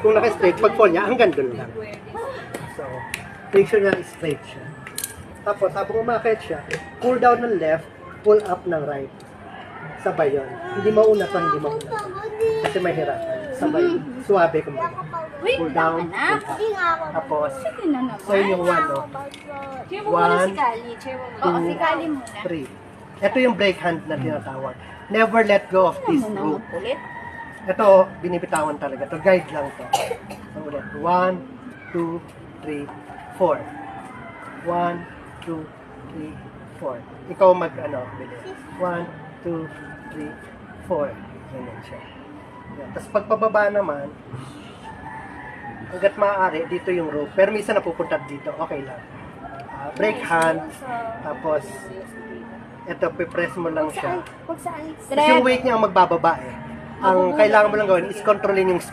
Kung naka-straight, pag fall niya, hanggang doon lang. So, make sure na straight siya. Tapos, habang umakit siya, pull down ng left, pull up ng right. Sabay yun. Hindi mauna to, hindi mauna to. Kasi mahirapan. Sabay. Suwabe kumbaga. Pull down, pull up. Tapos, Sige na naman. so yun yung 1, no? Cheer mo muna One, si Kali. Cheer mo muna. two, Oo, si Kali muna. 3. Ito yung brake hand na tinatawag. Never let go of this Ano rope. naman ulit? Ito, binibitawan talaga. Ito, guide lang to. So, ulit. 1, 2, 3, 4. 1, 2, 3, 4. Ikaw bilis. 1, 2, 3, 4. Ganyan siya. Yan. Tapos pagpababa naman, hanggat maaari, dito yung rope. Pero minsan napupunta dito, okay lang. Brake hand, tapos, ito, pipress mo lang siya. Huwag saan. Kasi yung weight niya ang magbababa eh. Ang kailangan mo lang gawin is controlling yung